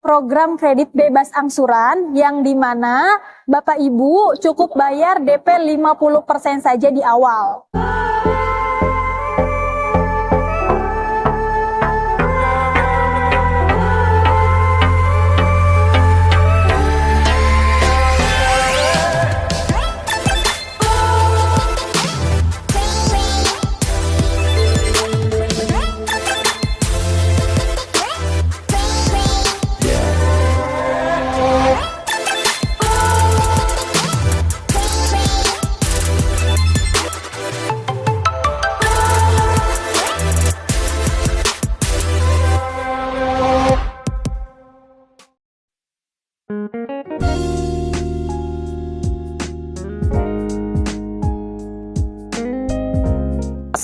program kredit bebas angsuran yang dimana Bapak Ibu cukup bayar DP 50% saja di awal.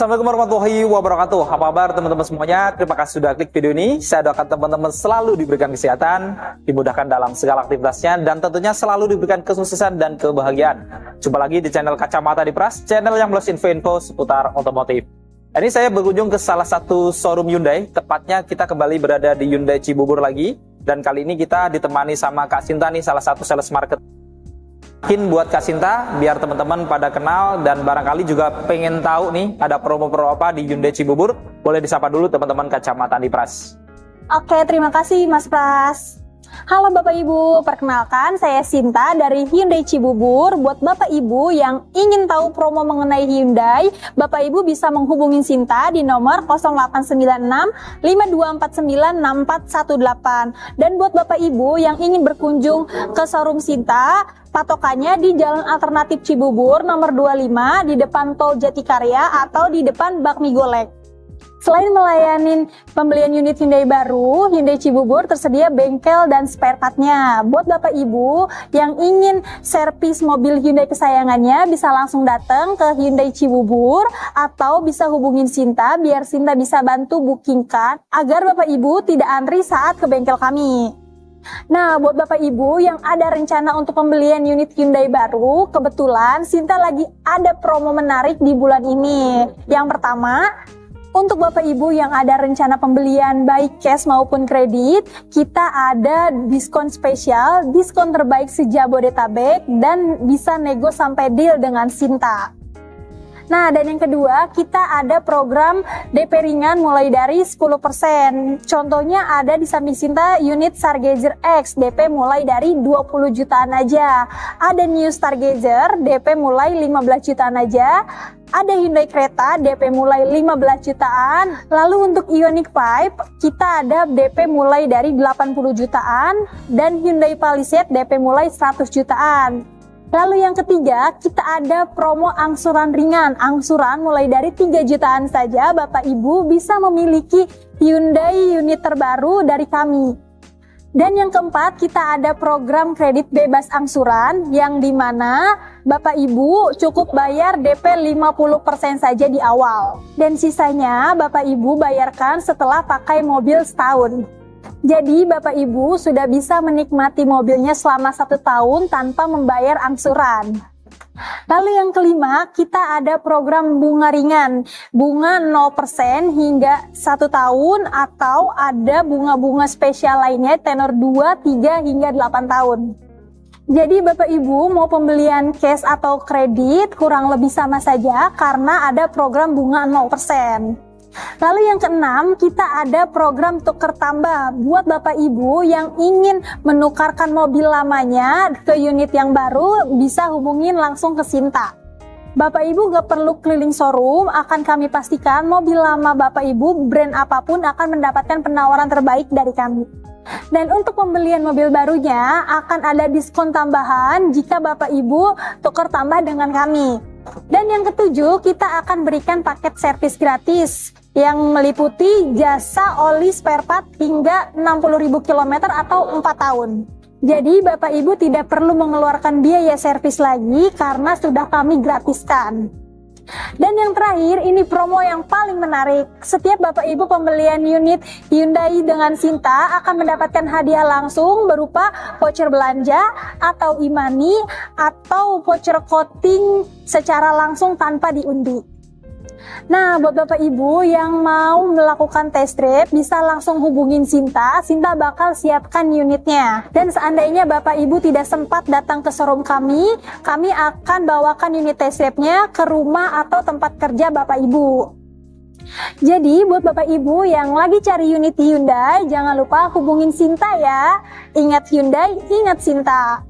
Assalamualaikum warahmatullahi wabarakatuh. Apa kabar teman-teman semuanya? Terima kasih sudah klik video ini. Saya doakan teman-teman selalu diberikan kesehatan, dimudahkan dalam segala aktivitasnya, dan tentunya selalu diberikan kesuksesan dan kebahagiaan. Jumpa lagi di channel Kacamata Dipras, channel yang meluas info-info seputar otomotif. Ini saya berkunjung ke salah satu showroom Hyundai, tepatnya kita kembali berada di Hyundai Cibubur lagi. Dan kali ini kita ditemani sama Kak Sinta nih, salah satu sales market. Mungkin buat Kak Sinta, biar teman-teman pada kenal dan barangkali juga pengen tahu nih ada promo-promo apa di Hyundai Cibubur, boleh disapa dulu teman-teman Kacamata Dipras. Oke, terima kasih Mas Pras. Halo Bapak Ibu, perkenalkan saya Sinta dari Hyundai Cibubur. Buat Bapak Ibu yang ingin tahu promo mengenai Hyundai, Bapak Ibu bisa menghubungi Sinta di nomor 0896 5249 6418. Dan buat Bapak Ibu yang ingin berkunjung ke showroom Sinta, patokannya di Jalan Alternatif Cibubur nomor 25 di depan Tol Jatikarya atau di depan Bakmi Golek. Selain melayani pembelian unit Hyundai baru, Hyundai Cibubur tersedia bengkel dan spare part-nya. Buat Bapak Ibu yang ingin servis mobil Hyundai kesayangannya, bisa langsung datang ke Hyundai Cibubur atau bisa hubungin Sinta biar Sinta bisa bantu bookingkan agar Bapak Ibu tidak antri saat ke bengkel kami. Nah, buat Bapak Ibu yang ada rencana untuk pembelian unit Hyundai baru, kebetulan Sinta lagi ada promo menarik di bulan ini. Yang pertama, untuk Bapak Ibu yang ada rencana pembelian baik cash maupun kredit, kita ada diskon spesial, diskon terbaik se-Jabodetabek, dan bisa nego sampai deal dengan Sinta. Nah, dan yang kedua, kita ada program DP ringan mulai dari 10%. Contohnya ada di samping Sinta unit Stargazer X, DP mulai dari 20 jutaan aja. Ada New Stargazer, DP mulai 15 jutaan aja. Ada Hyundai Creta, DP mulai 15 jutaan. Lalu untuk Ioniq 5, kita ada DP mulai dari 80 jutaan. Dan Hyundai Palisade, DP mulai 100 jutaan. Lalu yang ketiga, kita ada promo angsuran ringan. Angsuran mulai dari 3 jutaan saja, Bapak Ibu bisa memiliki Hyundai unit terbaru dari kami. Dan yang keempat, kita ada program kredit bebas angsuran yang dimana Bapak Ibu cukup bayar DP 50% saja di awal. Dan sisanya Bapak Ibu bayarkan setelah pakai mobil setahun. Jadi Bapak Ibu sudah bisa menikmati mobilnya selama 1 tahun tanpa membayar angsuran. Lalu yang kelima, kita ada program bunga ringan, bunga 0% hingga 1 tahun, atau ada bunga-bunga spesial lainnya tenor 2, 3 hingga 8 tahun. Jadi Bapak Ibu mau pembelian cash atau kredit kurang lebih sama saja karena ada program bunga 0%. Lalu yang keenam, kita ada program tuker tambah buat Bapak Ibu yang ingin menukarkan mobil lamanya ke unit yang baru, bisa hubungin langsung ke Sinta. Bapak Ibu gak perlu keliling showroom, akan kami pastikan mobil lama Bapak Ibu brand apapun akan mendapatkan penawaran terbaik dari kami. Dan untuk pembelian mobil barunya akan ada diskon tambahan jika Bapak Ibu tuker tambah dengan kami. Dan yang ketujuh, kita akan berikan paket servis gratis yang meliputi jasa oli spare part hingga 60.000 km atau 4 tahun. Jadi Bapak Ibu tidak perlu mengeluarkan biaya servis lagi karena sudah kami gratiskan. Dan yang terakhir, ini promo yang paling menarik. Setiap Bapak Ibu pembelian unit Hyundai dengan Sinta akan mendapatkan hadiah langsung berupa voucher belanja atau e-money atau voucher coating secara langsung tanpa diundi. Nah, buat Bapak Ibu yang mau melakukan test drive bisa langsung hubungin Sinta. Sinta bakal siapkan unitnya. Dan seandainya Bapak Ibu tidak sempat datang ke showroom kami akan bawakan unit test drive-nya ke rumah atau tempat kerja Bapak Ibu. Jadi buat Bapak Ibu yang lagi cari unit Hyundai, jangan lupa hubungin Sinta ya. Ingat Hyundai, ingat Sinta.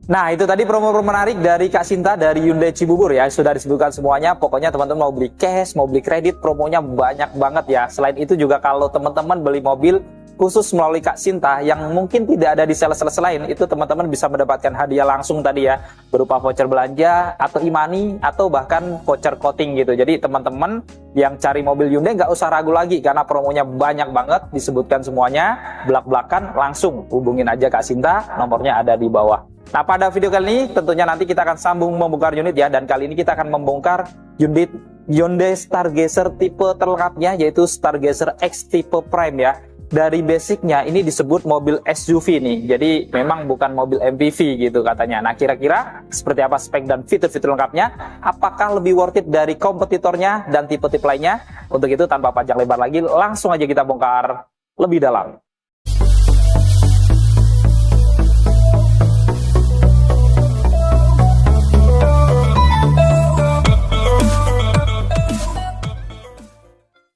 Nah, itu tadi promo-promo menarik dari Kak Sinta dari Hyundai Cibubur ya. Sudah disebutkan semuanya. Pokoknya teman-teman mau beli cash, mau beli kredit, promonya banyak banget ya. Selain itu juga kalau teman-teman beli mobil khusus melalui Kak Sinta yang mungkin tidak ada di sales-sales lain, itu teman-teman bisa mendapatkan hadiah langsung tadi ya, berupa voucher belanja atau e-money atau bahkan voucher coating gitu. Jadi teman-teman yang cari mobil Hyundai nggak usah ragu lagi karena promonya banyak banget, disebutkan semuanya, belak-belakan langsung hubungin aja Kak Sinta, nomornya ada di bawah. Nah, pada video kali ini tentunya nanti kita akan sambung membongkar unit ya, dan kali ini kita akan membongkar unit Hyundai Stargazer tipe terlengkapnya, yaitu Stargazer X tipe Prime ya. Dari basicnya ini disebut mobil SUV nih, jadi memang bukan mobil MPV gitu katanya. Nah, kira-kira seperti apa spek dan fitur-fitur lengkapnya? Apakah lebih worth it dari kompetitornya dan tipe-tipe lainnya? Untuk itu tanpa panjang lebar lagi, langsung aja kita bongkar lebih dalam.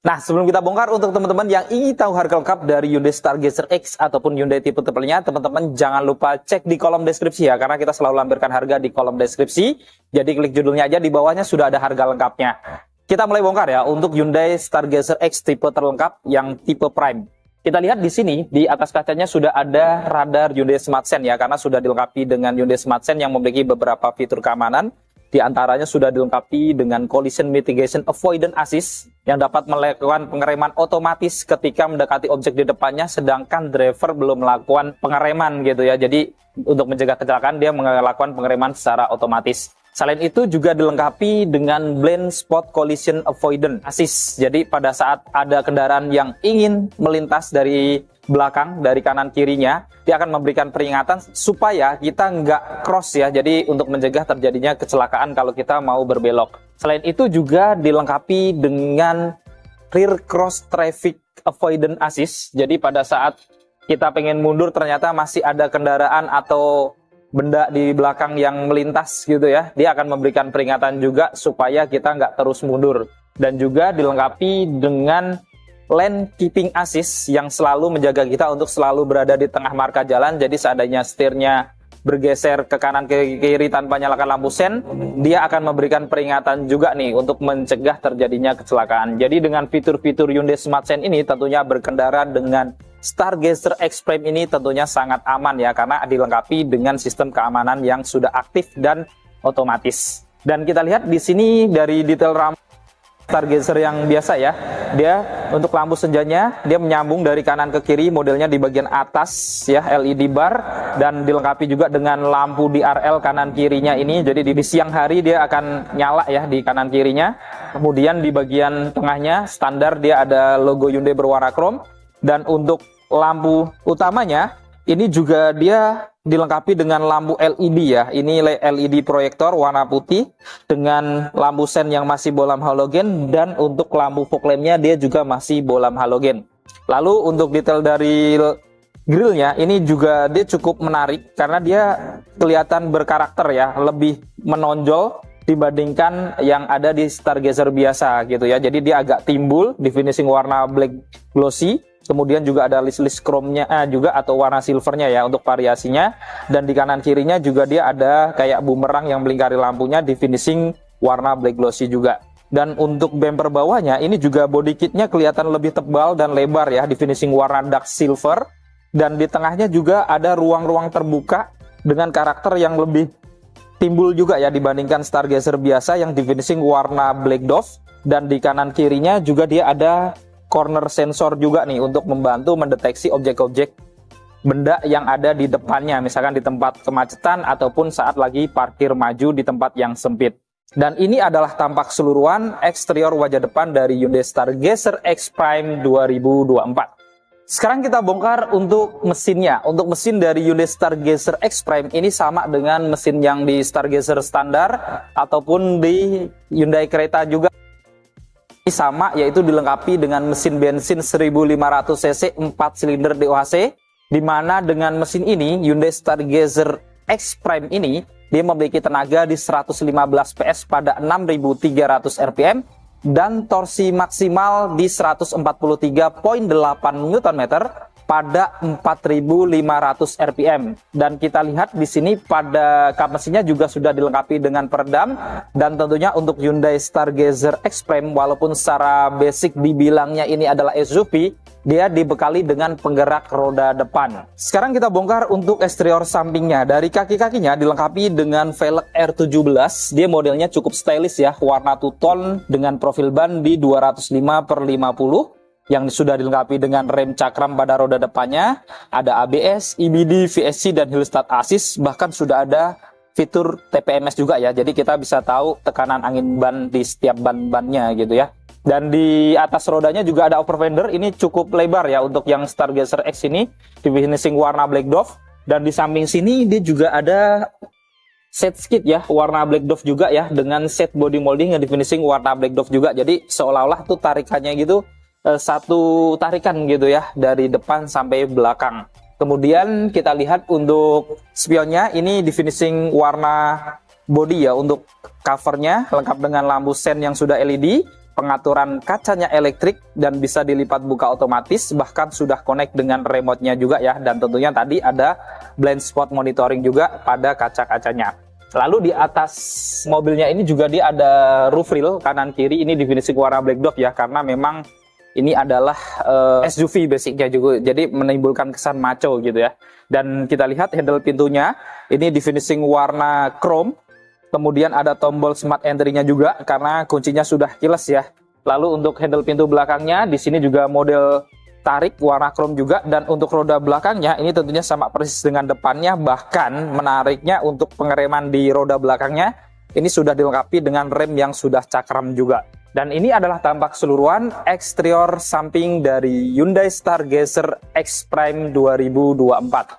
Nah, sebelum kita bongkar, untuk teman-teman yang ingin tahu harga lengkap dari Hyundai Stargazer X ataupun Hyundai tipe-tipenya, teman-teman jangan lupa cek di kolom deskripsi ya, karena kita selalu lampirkan harga di kolom deskripsi. Jadi klik judulnya aja, di bawahnya sudah ada harga lengkapnya. Kita mulai bongkar ya untuk Hyundai Stargazer X tipe terlengkap yang tipe Prime. Kita lihat di sini, di atas kacanya sudah ada radar Hyundai Smart Sense ya, karena sudah dilengkapi dengan Hyundai Smart Sense yang memiliki beberapa fitur keamanan. Di antaranya sudah dilengkapi dengan Collision Mitigation Avoidance Assist yang dapat melakukan pengereman otomatis ketika mendekati objek di depannya sedangkan driver belum melakukan pengereman gitu ya. Jadi untuk mencegah kecelakaan dia melakukan pengereman secara otomatis. Selain itu juga dilengkapi dengan Blind Spot Collision Avoidance Assist. Jadi pada saat ada kendaraan yang ingin melintas dari belakang, dari kanan kirinya, dia akan memberikan peringatan supaya kita nggak cross ya. Jadi untuk mencegah terjadinya kecelakaan kalau kita mau berbelok. Selain itu juga dilengkapi dengan Rear Cross Traffic Avoidance Assist. Jadi pada saat kita pengen mundur ternyata masih ada kendaraan atau benda di belakang yang melintas gitu ya, dia akan memberikan peringatan juga supaya kita nggak terus mundur. Dan juga dilengkapi dengan Lane Keeping Assist yang selalu menjaga kita untuk selalu berada di tengah marka jalan. Jadi seandainya setirnya bergeser ke kanan ke kiri tanpa nyalakan lampu sen, dia akan memberikan peringatan juga nih untuk mencegah terjadinya kecelakaan. Jadi dengan fitur-fitur Hyundai Smart Sense ini tentunya berkendara dengan Stargazer X Prime ini tentunya sangat aman ya, karena dilengkapi dengan sistem keamanan yang sudah aktif dan otomatis. Dan kita lihat di sini dari detail lampu Stargazer yang biasa ya, dia untuk lampu senjanya dia menyambung dari kanan ke kiri, modelnya di bagian atas ya, LED bar, dan dilengkapi juga dengan lampu DRL kanan kirinya ini. Jadi di siang hari dia akan nyala ya di kanan kirinya. Kemudian di bagian tengahnya standar dia ada logo Hyundai berwarna chrome. Dan untuk lampu utamanya ini juga dia dilengkapi dengan lampu LED ya. Ini LED proyektor warna putih dengan lampu sen yang masih bolam halogen, dan untuk lampu fog lampnya dia juga masih bolam halogen. Lalu untuk detail dari grillnya ini juga dia cukup menarik karena dia kelihatan berkarakter ya, lebih menonjol dibandingkan yang ada di Stargazer biasa gitu ya. Jadi dia agak timbul di finishing warna black glossy. Kemudian juga ada list-list chrome-nya juga atau warna silvernya ya untuk variasinya. Dan di kanan kirinya juga dia ada kayak bumerang yang melingkari lampunya di finishing warna black glossy juga. Dan untuk bumper bawahnya ini juga body kitnya kelihatan lebih tebal dan lebar ya di finishing warna dark silver. Dan di tengahnya juga ada ruang-ruang terbuka dengan karakter yang lebih timbul juga ya dibandingkan Stargazer biasa yang di finishing warna black dove. Dan di kanan kirinya juga dia ada corner sensor juga nih untuk membantu mendeteksi objek-objek benda yang ada di depannya, misalkan di tempat kemacetan ataupun saat lagi parkir maju di tempat yang sempit. Dan ini adalah tampak keseluruhan eksterior wajah depan dari Hyundai Stargazer X Prime 2024. Sekarang kita bongkar untuk mesinnya. Untuk mesin dari Hyundai Stargazer X Prime ini sama dengan mesin yang di Stargazer standar ataupun di Hyundai Creta juga. Ini sama, yaitu dilengkapi dengan mesin bensin 1500 cc 4 silinder DOHC, di mana dengan mesin ini Hyundai Stargazer X-Prime ini dia memiliki tenaga di 115 PS pada 6.300 rpm dan torsi maksimal di 143.8 Nm pada 4.500 rpm. Dan kita lihat di sini pada kap mesinnya juga sudah dilengkapi dengan peredam, dan tentunya untuk Hyundai Stargazer X-Prime walaupun secara basic dibilangnya ini adalah SUV, dia dibekali dengan penggerak roda depan. Sekarang kita bongkar untuk eksterior sampingnya. Dari kaki-kakinya dilengkapi dengan velg R17. Dia modelnya cukup stylish ya, warna two tone dengan profil ban di 205/50 yang sudah dilengkapi dengan rem cakram pada roda depannya, ada ABS, EBD, VSC, dan Hill Start Assist, bahkan sudah ada fitur TPMS juga ya, jadi kita bisa tahu tekanan angin ban di setiap ban-bannya gitu ya. Dan di atas rodanya juga ada overfender, ini cukup lebar ya untuk yang Stargazer X ini, di finishing warna Black Dove, dan di samping sini dia juga ada set skid ya, warna Black Dove juga ya, dengan set body molding yang di finishing warna Black Dove juga, jadi seolah-olah tuh tarikannya gitu satu tarikan gitu ya dari depan sampai belakang. Kemudian kita lihat untuk spionnya ini di finishing warna body ya, untuk covernya lengkap dengan lampu sen yang sudah LED, pengaturan kacanya elektrik dan bisa dilipat buka otomatis, bahkan sudah connect dengan remote-nya juga ya, dan tentunya tadi ada blind spot monitoring juga pada kaca-kacanya. Lalu di atas mobilnya ini juga dia ada roof rail kanan kiri, ini di finishing warna Black Dove ya, karena memang ini adalah SUV basicnya juga, jadi menimbulkan kesan maco gitu ya. Dan kita lihat handle pintunya, ini di finishing warna chrome. Kemudian ada tombol smart entry-nya juga, karena kuncinya sudah keyless ya. Lalu untuk handle pintu belakangnya, di sini juga model tarik warna chrome juga. Dan untuk roda belakangnya, ini tentunya sama persis dengan depannya, bahkan menariknya untuk pengereman di roda belakangnya, ini sudah dilengkapi dengan rem yang sudah cakram juga. Dan ini adalah tampak keseluruhan eksterior samping dari Hyundai Stargazer X-Prime 2024.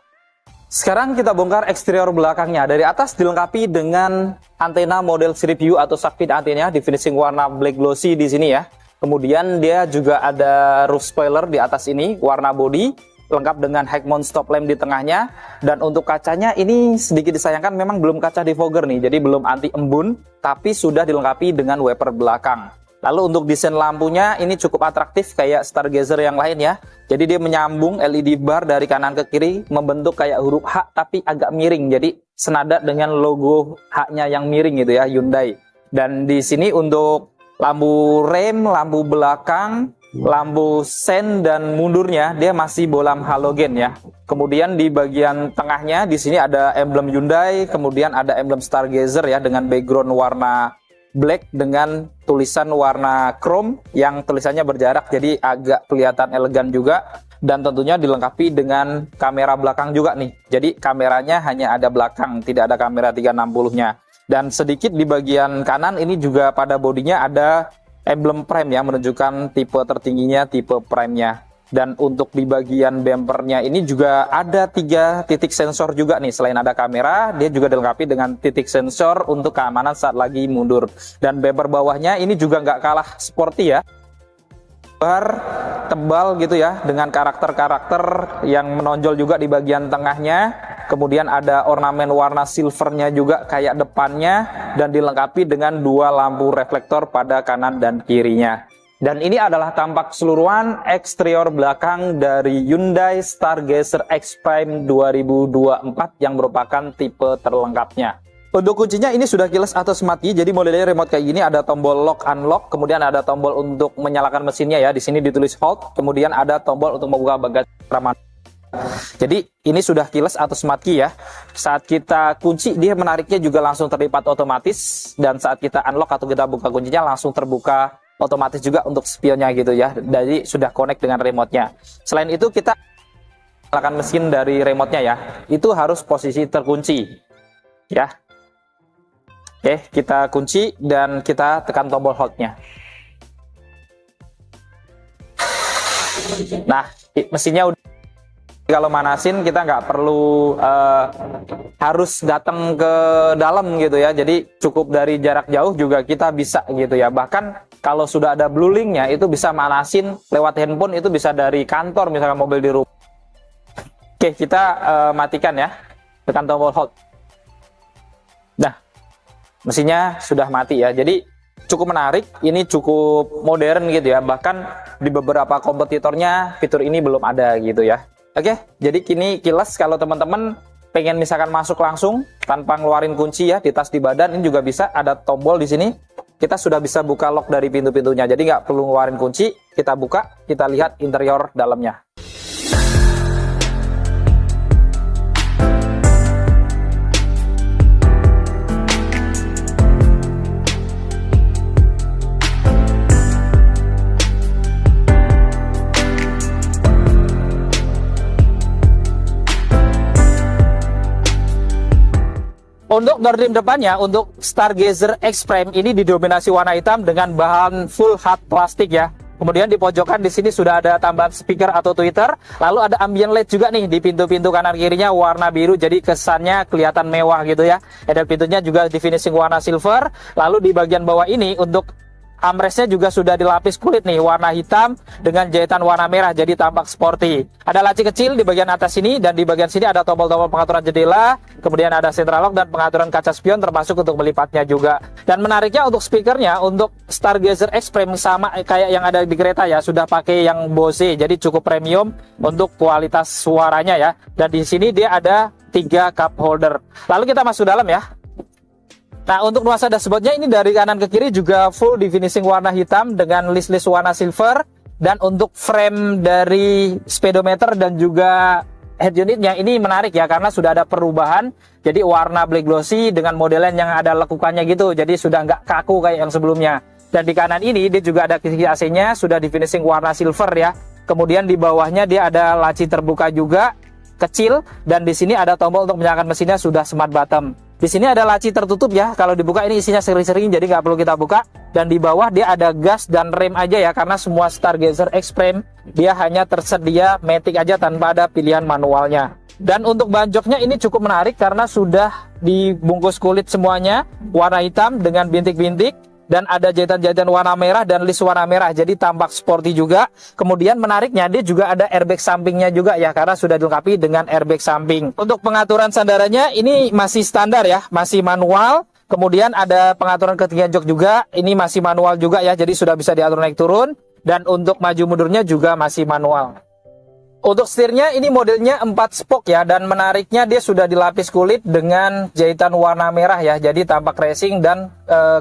Sekarang kita bongkar eksterior belakangnya. Dari atas dilengkapi dengan antena model sirip U atau sakpit antena di finishing warna black glossy di sini ya. Kemudian dia juga ada roof spoiler di atas ini, warna body, lengkap dengan high mount stop lamp di tengahnya. Dan untuk kacanya ini sedikit disayangkan memang belum kaca defogger nih, jadi belum anti embun, tapi sudah dilengkapi dengan wiper belakang. Lalu untuk desain lampunya ini cukup atraktif kayak Stargazer yang lain ya. Jadi dia menyambung LED bar dari kanan ke kiri membentuk kayak huruf H tapi agak miring. Jadi senada dengan logo H-nya yang miring gitu ya, Hyundai. Dan di sini untuk lampu rem, lampu belakang, lampu sen dan mundurnya dia masih bolam halogen ya. Kemudian di bagian tengahnya di sini ada emblem Hyundai, kemudian ada emblem Stargazer ya dengan background warna black dengan tulisan warna chrome yang tulisannya berjarak, jadi agak kelihatan elegan juga. Dan tentunya dilengkapi dengan kamera belakang juga nih, jadi kameranya hanya ada belakang, tidak ada kamera 360-nya. Dan sedikit di bagian kanan ini juga pada bodinya ada emblem prime ya, menunjukkan tipe tertingginya, tipe prime-nya. Dan untuk di bagian bumpernya ini juga ada 3 titik sensor juga nih. Selain ada kamera, dia juga dilengkapi dengan titik sensor untuk keamanan saat lagi mundur. Dan bumper bawahnya ini juga nggak kalah sporty ya. Bar tebal gitu ya, dengan karakter-karakter yang menonjol juga di bagian tengahnya. Kemudian ada ornamen warna silvernya juga kayak depannya, dan dilengkapi dengan 2 lampu reflektor pada kanan dan kirinya. Dan ini adalah tampak keseluruhan eksterior belakang dari Hyundai Stargazer X-Prime 2024 yang merupakan tipe terlengkapnya. Untuk kuncinya ini sudah keyless atau smart key, jadi modelnya remote kayak gini, ada tombol lock unlock, kemudian ada tombol untuk menyalakan mesinnya ya, di sini ditulis hold, kemudian ada tombol untuk membuka bagasi ramah. Jadi ini sudah keyless atau smart key ya. Saat kita kunci dia menariknya juga langsung terlipat otomatis, dan saat kita unlock atau kita buka kuncinya langsung terbuka otomatis juga untuk spionnya gitu ya. Jadi sudah connect dengan remote-nya. Selain itu kita nyalakan mesin dari remote-nya ya. Itu harus posisi terkunci. Ya. Oke, kita kunci dan kita tekan tombol hold-nya. Nah, mesinnya udah. Kalau manasin kita nggak perlu harus datang ke dalam gitu ya. Jadi cukup dari jarak jauh juga kita bisa gitu ya. Bahkan kalau sudah ada blue linknya itu bisa manasin lewat handphone, itu bisa dari kantor misalkan mobil di rumah. Oke, kita matikan ya, tekan tombol hold. Nah, mesinnya sudah mati ya. Jadi cukup menarik, ini cukup modern gitu ya. Bahkan di beberapa kompetitornya fitur ini belum ada gitu ya. Oke, jadi kini kilas kalau teman-teman pengen misalkan masuk langsung tanpa ngeluarin kunci ya di tas di badan, ini juga bisa, ada tombol di sini. Kita sudah bisa buka lock dari pintu-pintunya. Jadi nggak perlu ngeluarin kunci, kita buka, kita lihat interior dalamnya. Untuk door trim depannya, untuk Stargazer X-Frame ini didominasi warna hitam dengan bahan full hard plastik ya. Kemudian di pojokan di sini sudah ada tambahan speaker atau tweeter. Lalu ada ambient LED juga nih di pintu-pintu kanan kirinya warna biru, jadi kesannya kelihatan mewah gitu ya. Dan pintunya juga di finishing warna silver. Lalu di bagian bawah ini untuk armrestnya juga sudah dilapis kulit nih warna hitam dengan jahitan warna merah, jadi tampak sporty. Ada laci kecil di bagian atas sini, dan di bagian sini ada tombol-tombol pengaturan jendela, kemudian ada central lock dan pengaturan kaca spion termasuk untuk melipatnya juga. Dan menariknya untuk speakernya, untuk Stargazer X-Frame sama kayak yang ada di kereta ya, sudah pakai yang Bose, jadi cukup premium untuk kualitas suaranya ya. Dan di sini dia ada 3 cup holder. Lalu kita masuk dalam ya. Nah, untuk nuansa dashboardnya ini dari kanan ke kiri juga full di finishing warna hitam dengan list-list warna silver. Dan untuk frame dari speedometer dan juga head unitnya ini menarik ya, karena sudah ada perubahan. Jadi warna black glossy dengan modelan yang ada lekukannya gitu, jadi sudah nggak kaku kayak yang sebelumnya. Dan di kanan ini dia juga ada kisi AC-nya sudah di finishing warna silver ya. Kemudian di bawahnya dia ada laci terbuka juga kecil, dan di sini ada tombol untuk menyalakan mesinnya sudah smart button. Di sini ada laci tertutup ya, kalau dibuka ini isinya sering-sering jadi nggak perlu kita buka. Dan di bawah dia ada gas dan rem aja ya, karena semua Stargazer X-Frame dia hanya tersedia matic aja tanpa ada pilihan manualnya. Dan untuk ban joknya ini cukup menarik karena sudah dibungkus kulit semuanya warna hitam dengan bintik-bintik. Dan ada jahitan-jahitan warna merah dan list warna merah, jadi tampak sporty juga. Kemudian menariknya dia juga ada airbag sampingnya juga ya, karena sudah dilengkapi dengan airbag samping. Untuk pengaturan sandarannya ini masih standar ya, masih manual. Kemudian ada pengaturan ketinggian jok juga, ini masih manual juga ya, jadi sudah bisa diatur naik turun. Dan untuk maju mundurnya juga masih manual. Untuk setirnya ini modelnya 4 spoke ya, dan menariknya dia sudah dilapis kulit dengan jahitan warna merah ya, jadi tampak racing dan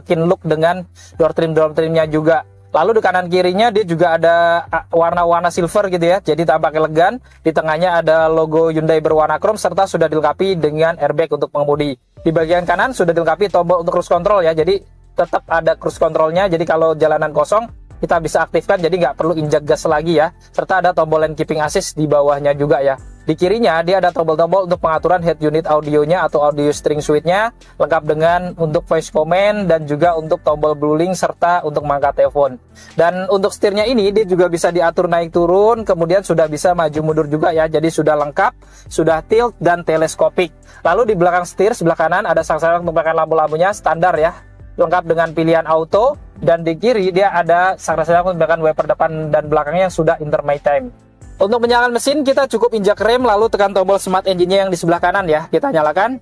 keen look dengan door trimnya juga. Lalu di kanan kirinya dia juga ada warna-warna silver gitu ya, jadi tampak elegan. Di tengahnya ada logo Hyundai berwarna chrome serta sudah dilengkapi dengan airbag untuk pengemudi. Di bagian kanan sudah dilengkapi tombol untuk cruise control ya, jadi tetap ada cruise controlnya, jadi kalau jalanan kosong kita bisa aktifkan, jadi nggak perlu injak gas lagi ya. Serta ada tombol lane keeping assist di bawahnya juga ya. Di kirinya dia ada tombol-tombol untuk pengaturan head unit audionya atau audio string suite-nya, lengkap dengan untuk voice command dan juga untuk tombol blue link serta untuk mengangkat telepon. Dan untuk setirnya ini dia juga bisa diatur naik turun, kemudian sudah bisa maju mundur juga ya. Jadi sudah lengkap, sudah tilt dan teleskopik. Lalu di belakang setir sebelah kanan ada sang-sang untuk menekan lampu-lampunya standar ya, lengkap dengan pilihan auto. Dan di kiri dia ada sang-sang untuk menekan wiper depan dan belakangnya yang sudah intermite time. Untuk menyalakan mesin kita cukup injak rem lalu tekan tombol smart engine-nya yang di sebelah kanan ya, kita nyalakan.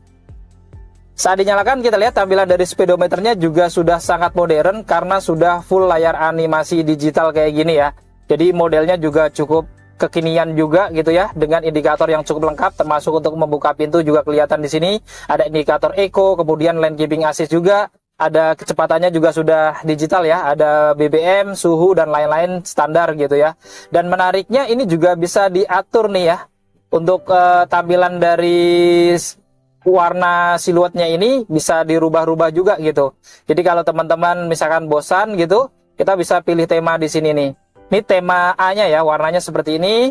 Saat dinyalakan kita lihat tampilan dari speedometernya juga sudah sangat modern karena sudah full layar animasi digital kayak gini ya. Jadi modelnya juga cukup kekinian juga gitu ya, dengan indikator yang cukup lengkap termasuk untuk membuka pintu juga kelihatan di sini. Ada indikator eco, kemudian lane keeping assist juga. Ada kecepatannya juga sudah digital ya, ada BBM, suhu dan lain-lain standar gitu ya. Dan menariknya ini juga bisa diatur nih ya, untuk tampilan dari warna siluetnya ini bisa dirubah-rubah juga gitu. Jadi kalau teman-teman misalkan bosan gitu, kita bisa pilih tema di sini nih. Ini tema A-nya ya, warnanya seperti ini,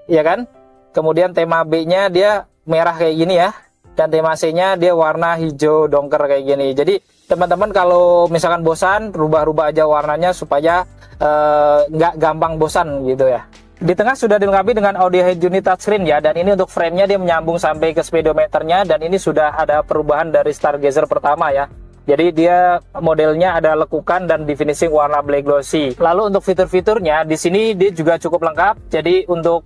ya kan? Kemudian tema B-nya dia merah kayak gini ya. Dan tema C-nya dia warna hijau dongker kayak gini. Jadi teman-teman kalau misalkan bosan, rubah-rubah aja warnanya supaya nggak gampang bosan gitu ya. Di tengah sudah dilengkapi dengan audio head unit touchscreen ya, dan ini untuk frame-nya dia menyambung sampai ke speedometernya, dan ini sudah ada perubahan dari Stargazer pertama ya. Jadi dia modelnya ada lekukan dan di finishing warna black glossy. Lalu untuk fitur-fiturnya di sini dia juga cukup lengkap. Jadi untuk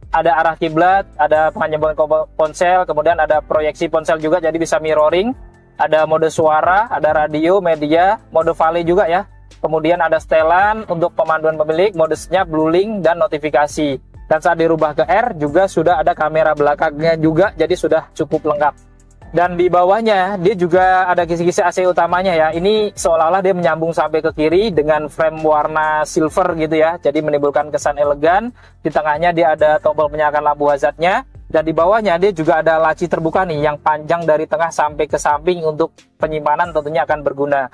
ada arah kiblat, ada penghubungan ponsel, kemudian ada proyeksi ponsel juga jadi bisa mirroring. Ada mode suara, ada radio, media, mode valley juga ya. Kemudian ada setelan untuk pemanduan pemilik, mode senyap, blueling dan notifikasi. Dan saat dirubah ke R juga sudah ada kamera belakangnya juga, jadi sudah cukup lengkap. Dan di bawahnya dia juga ada kisi-kisi AC utamanya ya. Ini seolah-olah dia menyambung sampai ke kiri dengan frame warna silver gitu ya. Jadi menimbulkan kesan elegan. Di tengahnya dia ada tombol menyalakan lampu hazardnya. Dan di bawahnya dia juga ada laci terbuka nih yang panjang dari tengah sampai ke samping untuk penyimpanan tentunya akan berguna.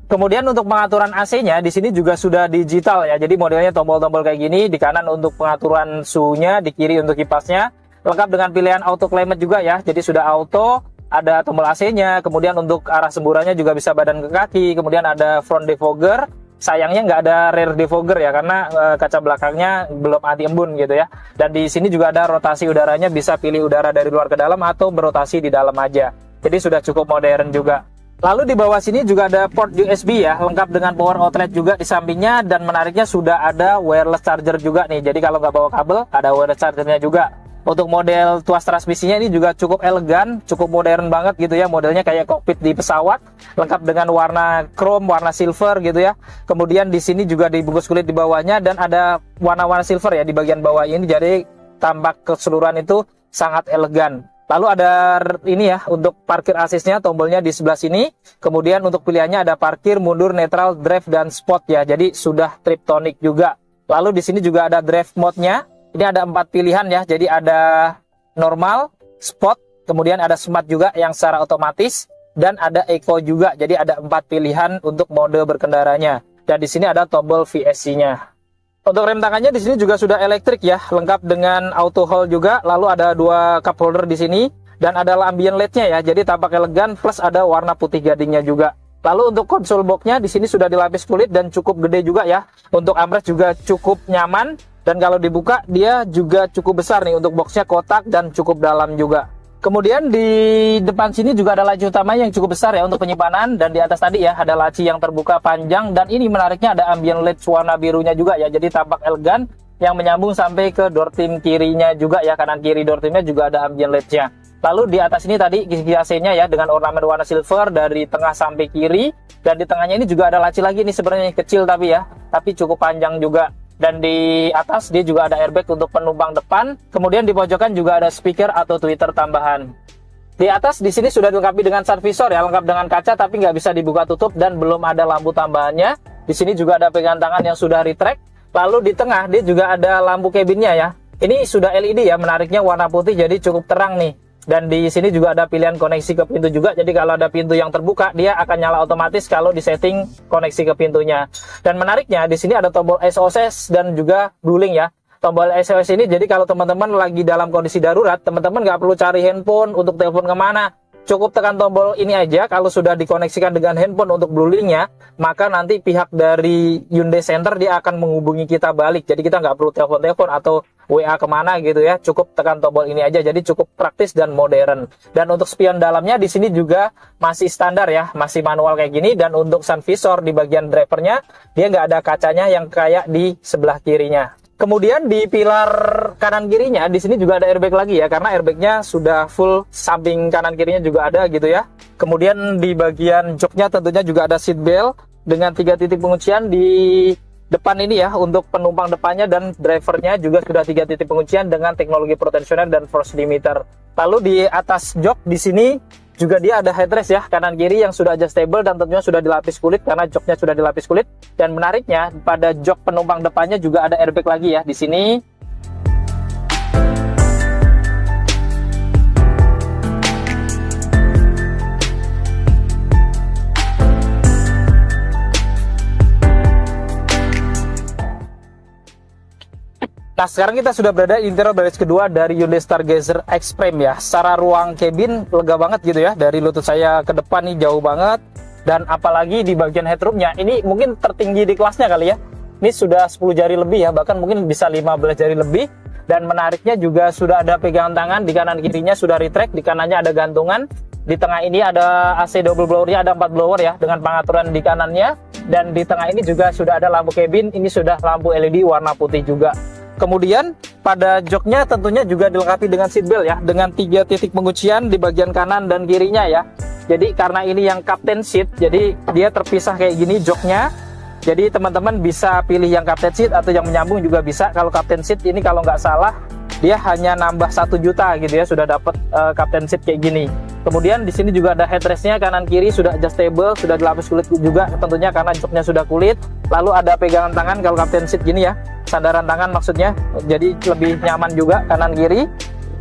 Kemudian untuk pengaturan AC-nya di sini juga sudah digital ya. Jadi modelnya tombol-tombol kayak gini, di kanan untuk pengaturan suhunya, di kiri untuk kipasnya. Lengkap dengan pilihan auto climate juga ya. Jadi sudah auto, ada tombol AC-nya, kemudian untuk arah semburannya juga bisa badan ke kaki, kemudian ada front defogger. Sayangnya nggak ada rear defogger ya, karena kaca belakangnya belum anti embun gitu ya. Dan di sini juga ada rotasi udaranya, bisa pilih udara dari luar ke dalam atau berotasi di dalam aja. Jadi sudah cukup modern juga. Lalu di bawah sini juga ada port USB ya, lengkap dengan power outlet juga di sampingnya, dan menariknya sudah ada wireless charger juga nih. Jadi kalau nggak bawa kabel, ada wireless chargernya juga. Untuk model tuas transmisinya ini juga cukup elegan, cukup modern banget gitu ya. Modelnya kayak kokpit di pesawat, lengkap dengan warna chrome, warna silver gitu ya. Kemudian di sini juga dibungkus kulit di bawahnya dan ada warna-warna silver ya di bagian bawah ini. Jadi tampak keseluruhan itu sangat elegan. Lalu ada ini ya untuk parkir asisnya, tombolnya di sebelah sini. Kemudian untuk pilihannya ada parkir, mundur, netral, drive dan sport ya. Jadi sudah triptonic juga. Lalu di sini juga ada drive mode-nya. Ini ada 4 pilihan ya, jadi ada normal, sport, kemudian ada smart juga yang secara otomatis, dan ada eco juga. Jadi ada 4 pilihan untuk mode berkendaranya. Dan di sini ada tombol VSC-nya. Untuk rem tangannya di sini juga sudah elektrik ya, lengkap dengan auto hold juga. Lalu ada 2 cup holder di sini dan ada ambient LED-nya ya. Jadi tampak elegan plus ada warna putih gadingnya juga. Lalu untuk konsol box-nya di sini sudah dilapis kulit dan cukup gede juga ya. Untuk armrest juga cukup nyaman. Dan kalau dibuka dia juga cukup besar nih, untuk boxnya kotak dan cukup dalam juga. Kemudian di depan sini juga ada laci utama yang cukup besar ya untuk penyimpanan, dan di atas tadi ya ada laci yang terbuka panjang, dan ini menariknya ada ambient LED warna birunya juga ya. Jadi tampak elegan yang menyambung sampai ke door trim kirinya juga ya, kanan kiri door trimnya juga ada ambient LED-nya. Lalu di atas ini tadi kisi AC-nya ya dengan ornamen warna silver dari tengah sampai kiri, dan di tengahnya ini juga ada laci lagi nih sebenarnya kecil tapi ya, tapi cukup panjang juga. Dan di atas dia juga ada airbag untuk penumpang depan. Kemudian di pojokan juga ada speaker atau tweeter tambahan. Di atas di sini sudah dilengkapi dengan sun visor ya, lengkap dengan kaca tapi nggak bisa dibuka tutup dan belum ada lampu tambahannya. Di sini juga ada pegangan tangan yang sudah retract. Lalu di tengah dia juga ada lampu cabinnya ya. Ini sudah LED ya, menariknya warna putih jadi cukup terang nih. Dan di sini juga ada pilihan koneksi ke pintu juga. Jadi kalau ada pintu yang terbuka, dia akan nyala otomatis kalau disetting koneksi ke pintunya. Dan menariknya di sini ada tombol SOS dan juga blueling ya. Tombol SOS ini jadi kalau teman-teman lagi dalam kondisi darurat, teman-teman nggak perlu cari handphone untuk telepon kemana. Cukup tekan tombol ini aja. Kalau sudah dikoneksikan dengan handphone untuk bluelingnya, maka nanti pihak dari Hyundai Center dia akan menghubungi kita balik. Jadi kita nggak perlu telepon-telepon atau WA kemana gitu ya. Cukup tekan tombol ini aja. Jadi cukup praktis dan modern. Dan untuk spion dalamnya di sini juga masih standar ya, masih manual kayak gini. Dan untuk sun visor di bagian drivernya, dia nggak ada kacanya yang kayak di sebelah kirinya. Kemudian di pilar kanan kirinya di sini juga ada airbag lagi ya, karena airbagnya sudah full, samping kanan kirinya juga ada gitu ya. Kemudian di bagian joknya tentunya juga ada seat belt dengan 3 titik penguncian di depan ini ya untuk penumpang depannya, dan drivernya juga sudah 3 titik penguncian dengan teknologi protensioner dan force limiter. Lalu di atas jok di sini juga dia ada headrest ya, kanan kiri yang sudah adjustable dan tentunya sudah dilapis kulit karena joknya sudah dilapis kulit. Dan menariknya pada jok penumpang depannya juga ada airbag lagi ya di sini. Nah, sekarang kita sudah berada di interior baris kedua dari Hyundai Stargazer X-Frame ya. Secara ruang cabin lega banget gitu ya. Dari lutut saya ke depan nih jauh banget. Dan apalagi di bagian headroomnya, ini mungkin tertinggi di kelasnya kali ya. Ini sudah 10 jari lebih ya, bahkan mungkin bisa 15 jari lebih. Dan menariknya juga sudah ada pegangan tangan, di kanan kirinya sudah retract, di kanannya ada gantungan. Di tengah ini ada AC double blowernya, ada 4 blower ya dengan pengaturan di kanannya. Dan di tengah ini juga sudah ada lampu cabin, ini sudah lampu LED warna putih juga. Kemudian pada joknya tentunya juga dilengkapi dengan seat belt ya, dengan 3 titik penguncian di bagian kanan dan kirinya ya. Jadi karena ini yang captain seat, jadi dia terpisah kayak gini joknya. Jadi teman-teman bisa pilih yang captain seat atau yang menyambung juga bisa. Kalau captain seat ini kalau nggak salah dia hanya nambah 1 juta gitu ya, sudah dapat captain seat kayak gini. Kemudian di sini juga ada headrestnya kanan kiri sudah adjustable, sudah dilapis kulit juga tentunya karena joknya sudah kulit. Lalu ada pegangan tangan kalau captain seat gini ya, sandaran tangan maksudnya, jadi lebih nyaman juga kanan kiri.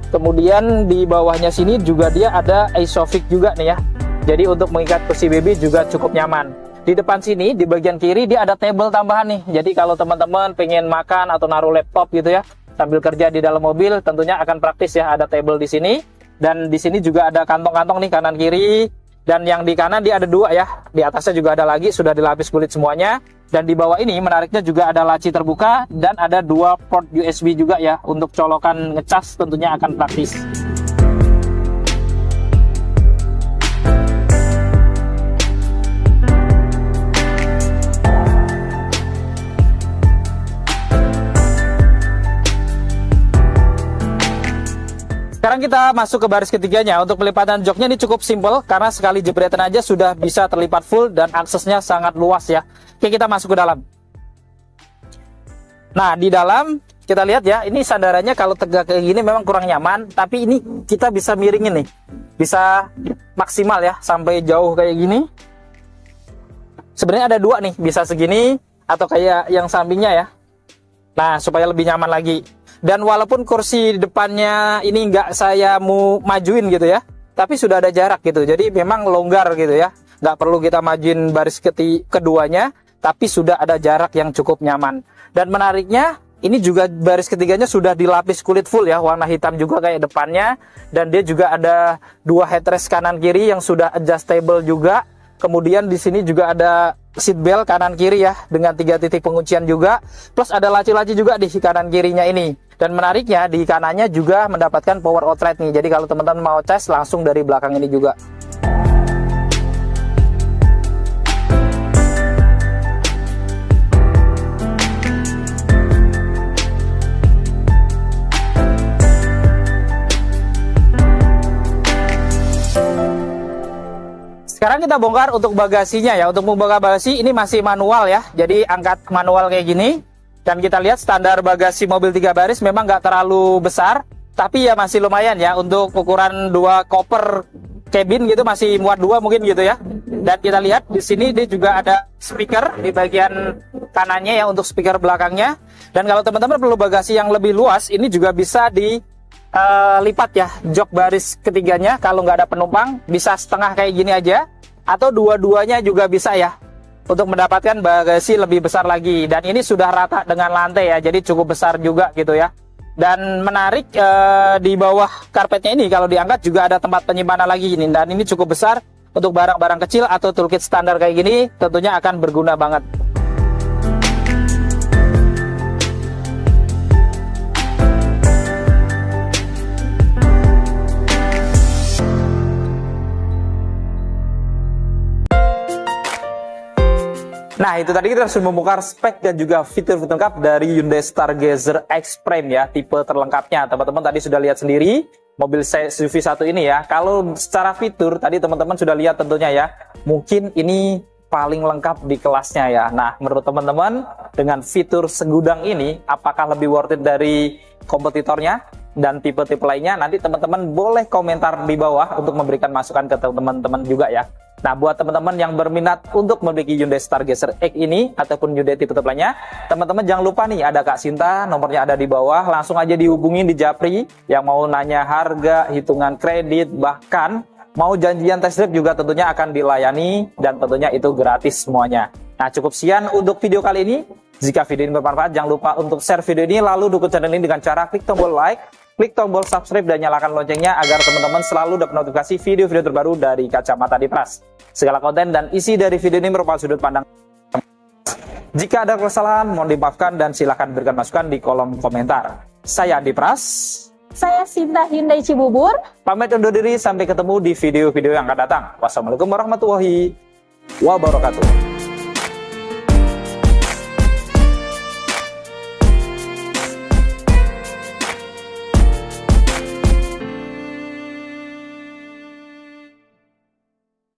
Kemudian di bawahnya sini juga dia ada isofix juga nih ya, jadi untuk mengikat kursi baby juga cukup nyaman. Di depan sini di bagian kiri dia ada table tambahan nih, jadi kalau teman-teman pengen makan atau naruh laptop gitu ya sambil kerja di dalam mobil, tentunya akan praktis ya, ada table di sini. Dan di sini juga ada kantong-kantong nih kanan kiri, dan yang di kanan dia ada 2 ya, di atasnya juga ada lagi, sudah dilapis kulit semuanya. Dan di bawah ini menariknya juga ada laci terbuka dan ada 2 port USB juga ya, untuk colokan ngecas tentunya akan praktis. Sekarang kita masuk ke baris ketiganya. Untuk pelipatan joknya ini cukup simpel karena sekali jepretan aja sudah bisa terlipat full dan aksesnya sangat luas ya. Oke, kita masuk ke dalam. Nah, di dalam kita lihat ya, ini sandarannya kalau tegak kayak gini memang kurang nyaman, tapi ini kita bisa miringin nih. Bisa maksimal ya sampai jauh kayak gini. Sebenarnya ada 2 nih, bisa segini atau kayak yang sampingnya ya. Nah, supaya lebih nyaman lagi. Dan walaupun kursi depannya ini nggak saya mau majuin gitu ya, tapi sudah ada jarak gitu, jadi memang longgar gitu ya, nggak perlu kita majuin baris keduanya, tapi sudah ada jarak yang cukup nyaman. Dan menariknya, ini juga baris ketiganya sudah dilapis kulit full ya, warna hitam juga kayak depannya, dan dia juga ada 2 headrest kanan kiri yang sudah adjustable juga. Kemudian di sini juga ada seat belt kanan kiri ya, dengan 3 titik penguncian juga, plus ada laci-laci juga di kanan kirinya ini. Dan menariknya di kanannya juga mendapatkan power outlet nih, jadi kalau teman-teman mau cas langsung dari belakang ini juga. Sekarang kita bongkar untuk bagasinya ya. Untuk membuka bagasi ini masih manual ya, jadi angkat manual kayak gini. Dan kita lihat standar bagasi mobil 3 baris memang nggak terlalu besar, tapi ya masih lumayan ya untuk ukuran 2 koper cabin gitu, masih muat 2 mungkin gitu ya. Dan kita lihat di sini dia juga ada speaker di bagian kanannya ya untuk speaker belakangnya. Dan kalau teman-teman perlu bagasi yang lebih luas, ini juga bisa dilipat ya jok baris ketiganya. Kalau nggak ada penumpang bisa setengah kayak gini aja, atau dua-duanya juga bisa ya, untuk mendapatkan bagasi lebih besar lagi. Dan ini sudah rata dengan lantai ya, jadi cukup besar juga gitu ya. Dan menarik di bawah karpetnya ini kalau diangkat juga ada tempat penyimpanan lagi ini, dan ini cukup besar untuk barang-barang kecil atau toolkit standar kayak gini, tentunya akan berguna banget. Nah, itu tadi kita sudah membongkar spek dan juga fitur-fitur lengkap dari Hyundai Stargazer X-Prime ya, tipe terlengkapnya. Teman-teman tadi sudah lihat sendiri mobil SUV satu ini ya. Kalau secara fitur tadi teman-teman sudah lihat tentunya ya, mungkin ini paling lengkap di kelasnya ya. Nah, menurut teman-teman dengan fitur segudang ini, apakah lebih worth it dari kompetitornya dan tipe-tipe lainnya? Nanti teman-teman boleh komentar di bawah untuk memberikan masukan ke teman-teman juga ya. Nah, buat teman-teman yang berminat untuk memiliki Hyundai Stargazer X ini ataupun Hyundai tipe-tipe lainnya, teman-teman jangan lupa nih ada Kak Sinta, nomornya ada di bawah, langsung aja dihubungin di Japri yang mau nanya harga, hitungan kredit, bahkan mau janjian test drive juga tentunya akan dilayani dan tentunya itu gratis semuanya. Nah, cukup sekian untuk video kali ini. Jika video ini bermanfaat, jangan lupa untuk share video ini lalu dukung channel ini dengan cara klik tombol like, klik tombol subscribe dan nyalakan loncengnya agar teman-teman selalu dapat notifikasi video-video terbaru dari Kacamata Dipras. Segala konten dan isi dari video ini merupakan sudut pandang. Jika ada kesalahan, mohon dimaafkan dan silakan berikan masukan di kolom komentar. Saya Dipras, Saya Sinta Hyundai Cibubur. Pamit undur diri, sampai ketemu di video-video yang akan datang. Wassalamualaikum warahmatullahi wabarakatuh.